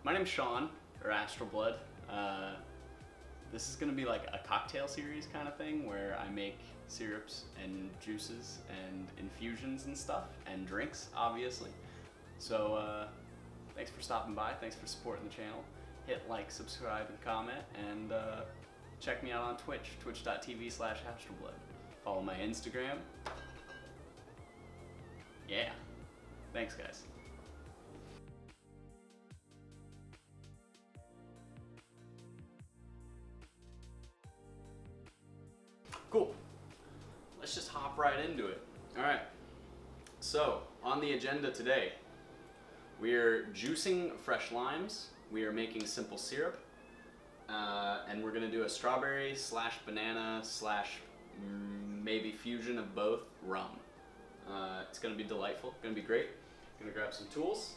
My name's Sean, or Astral Blood. This is gonna be like a cocktail series kind of thing where I make syrups and juices and infusions and stuff and drinks, obviously. So thanks for stopping by. Thanks for supporting the channel. Hit like, subscribe, and comment, and check me out on Twitch, twitch.tv/astralblood. Follow my Instagram. Yeah. Thanks, guys. Cool. Let's just hop right into it. All right. So, on the agenda today, we are juicing fresh limes. We are making simple syrup. And we're gonna do a strawberry / banana / maybe fusion of both rum. It's gonna be delightful, gonna be great. Gonna grab some tools.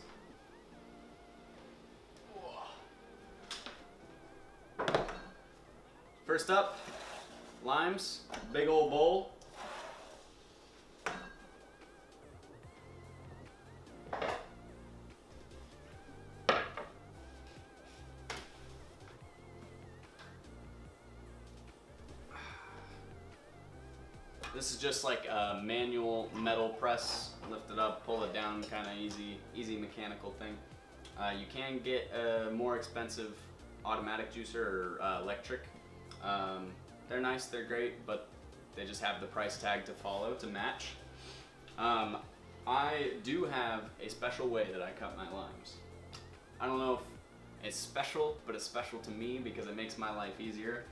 First up, limes, big old bowl. This is just like a manual metal press. Lift it up, pull it down, kind of easy mechanical thing. You can get a more expensive automatic juicer or electric. They're nice, they're great, but they just have the price tag to follow to match. I do have a special way that I cut my limes. I don't know if it's special, but it's special to me because it makes my life easier.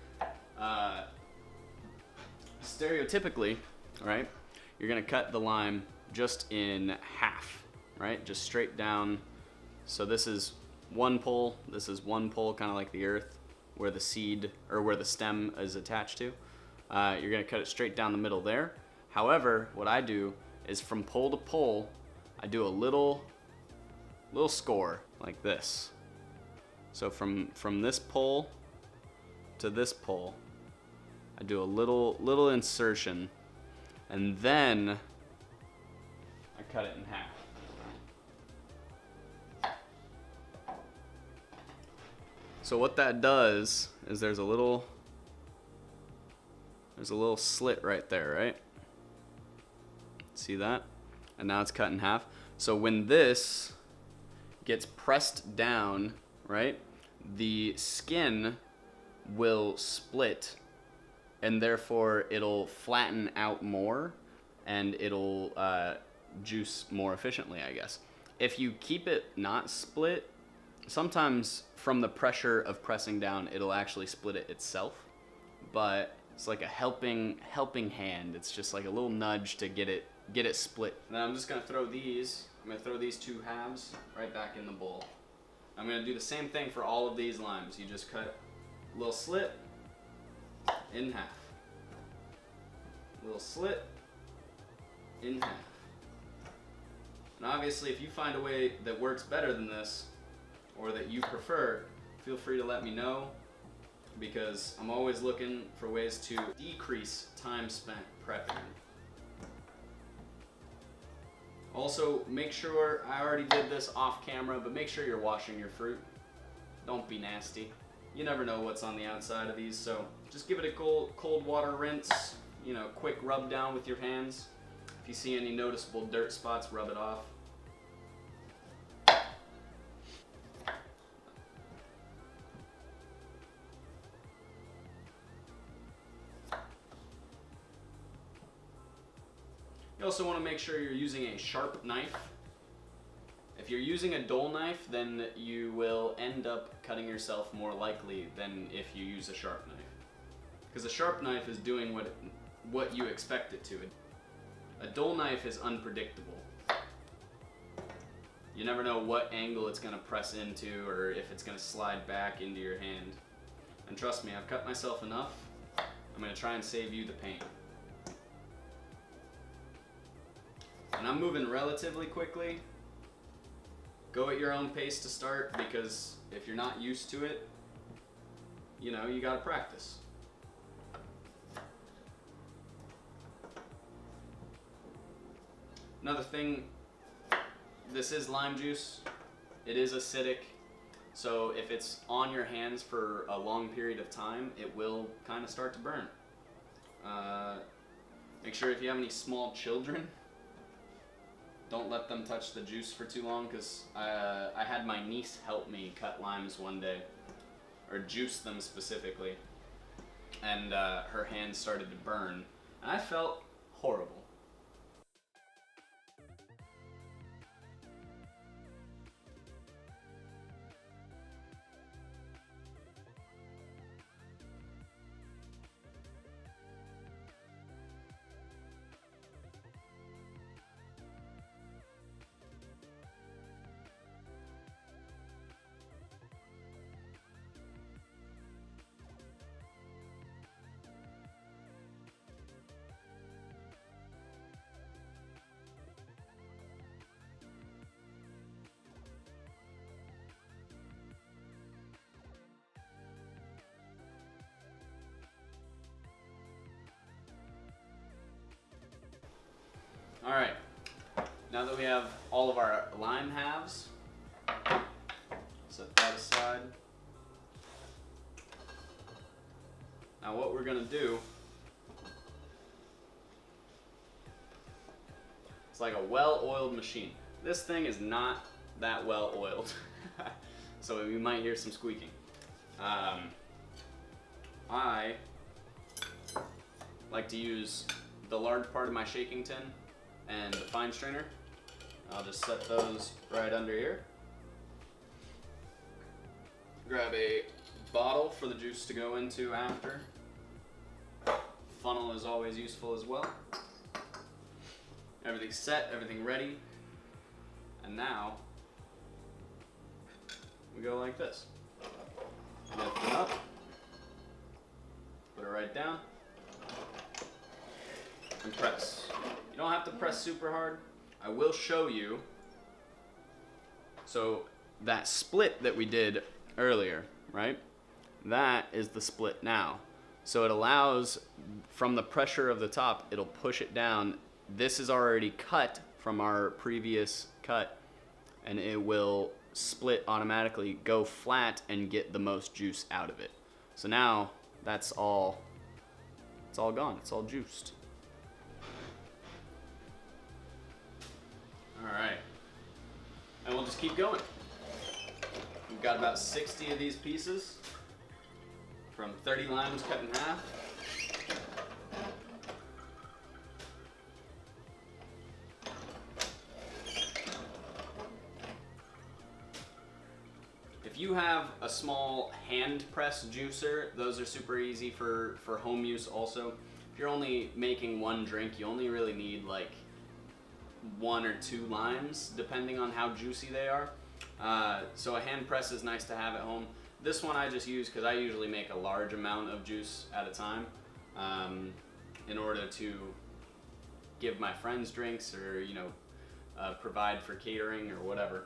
Stereotypically, right, you're gonna cut the lime just in half, right? Just straight down. So this is one pole, this is one pole, kind of like the earth, where the seed, or where the stem is attached to. You're gonna cut it straight down the middle there. However, what I do is from pole to pole, I do a little score like this. So from this pole to this pole, I do a little insertion, and then I cut it in half. So what that does is there's a little slit right there, right? See that? And now it's cut in half. So when this gets pressed down, right, the skin will split, and therefore it'll flatten out more and it'll juice more efficiently, I guess. If you keep it not split, sometimes from the pressure of pressing down, it'll actually split it itself, but it's like a helping hand. It's just like a little nudge to get it split. Now I'm just gonna throw these two halves right back in the bowl. I'm gonna do the same thing for all of these limes. You just cut a little slit in half. Little slit in half. And obviously, if you find a way that works better than this, or that you prefer, feel free to let me know, because I'm always looking for ways to decrease time spent prepping. Also, make sure, I already did this off camera, but make sure you're washing your fruit. Don't be nasty. You never know what's on the outside of these, so just give it a cold water rinse, you know, quick rub down with your hands. If you see any noticeable dirt spots, rub it off. You also want to make sure you're using a sharp knife. If you're using a dull knife, then you will end up cutting yourself more likely than if you use a sharp knife. Because a sharp knife is doing what you expect it to. A dull knife is unpredictable. You never know what angle it's going to press into, or if it's going to slide back into your hand. And trust me, I've cut myself enough. I'm going to try and save you the pain. And I'm moving relatively quickly. Go at your own pace to start, because if you're not used to it, you know, you gotta practice. Another thing, this is lime juice. It is acidic. So if it's on your hands for a long period of time, it will kind of start to burn. Make sure if you have any small children, don't let them touch the juice for too long, because I had my niece help me cut limes one day, or juice them specifically, and her hands started to burn, and I felt horrible. All right, now that we have all of our lime halves, set that aside. Now what we're gonna do, it's like a well-oiled machine. This thing is not that well oiled, so you might hear some squeaking. I like to use the large part of my shaking tin and the fine strainer. I'll just set those right under here. Grab a bottle for the juice to go into after. Funnel is always useful as well. Everything's set, everything ready. And now, we go like this. Lift it up, put it right down, and press. You don't have to press super hard. I will show you. So that split that we did earlier, right? That is the split now. So it allows, from the pressure of the top, it'll push it down. This is already cut from our previous cut, and it will split automatically, go flat, and get the most juice out of it. So now that's all, it's all gone, it's all juiced. All right, and we'll just keep going. We've got about 60 of these pieces from 30 limes cut in half. If you have a small hand press juicer, those are super easy for home use also. If you're only making one drink, you only really need like 1 or 2 limes, depending on how juicy they are. So a hand press is nice to have at home. This one I just use because I usually make a large amount of juice at a time in order to give my friends drinks, or provide for catering or whatever.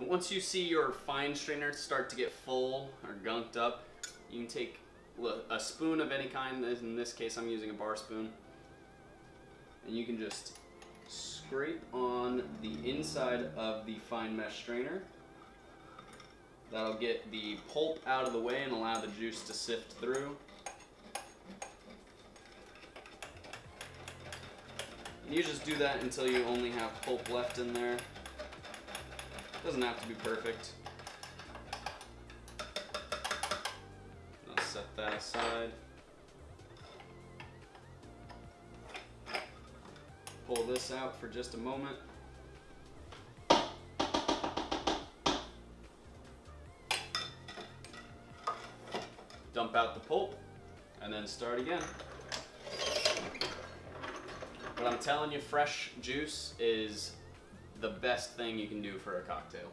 Once you see your fine strainer start to get full or gunked up, you can take a spoon of any kind. In this case, I'm using a bar spoon. And you can just scrape on the inside of the fine mesh strainer. That'll get the pulp out of the way and allow the juice to sift through. And you just do that until you only have pulp left in there. Doesn't have to be perfect. I'll set that aside. pull this out for just a moment. Dump out the pulp, and then start again. But I'm telling you, fresh juice is the best thing you can do for a cocktail.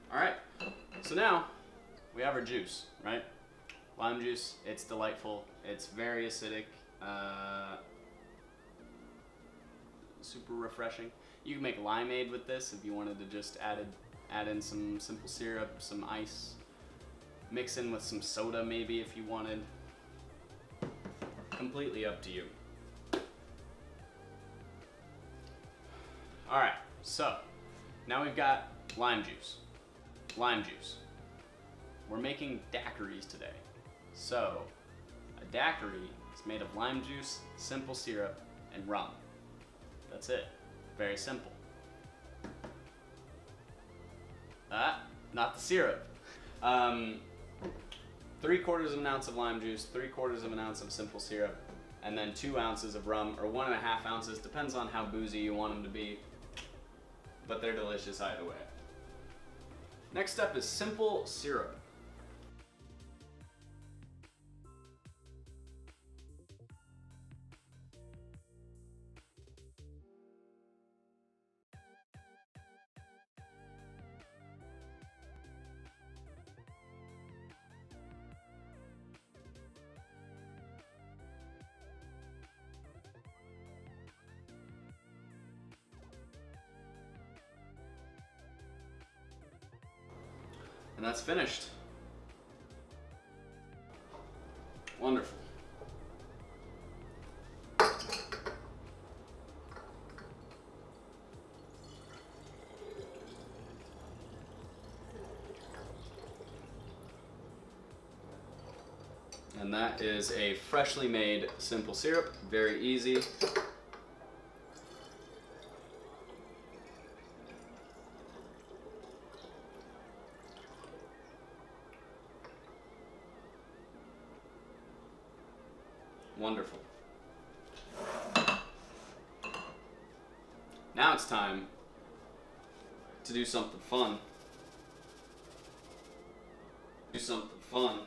All right, so now we have our juice, right? Lime juice, it's delightful. It's very acidic, super refreshing. You can make limeade with this if you wanted to just add in some simple syrup, some ice, mix in with some soda maybe if you wanted. Completely up to you. All right, so now we've got lime juice. Lime juice. We're making daiquiris today. So, a daiquiri is made of lime juice, simple syrup, and rum. That's it. Very simple. Not the syrup. 3/4 of an ounce of lime juice, 3/4 of an ounce of simple syrup, and then 2 ounces of rum, or 1.5 ounces, depends on how boozy you want them to be, but they're delicious either way. Next step is simple syrup. And that's finished. Wonderful. And that is a freshly made simple syrup, very easy. Wonderful. Now it's time to do something fun. Do something fun.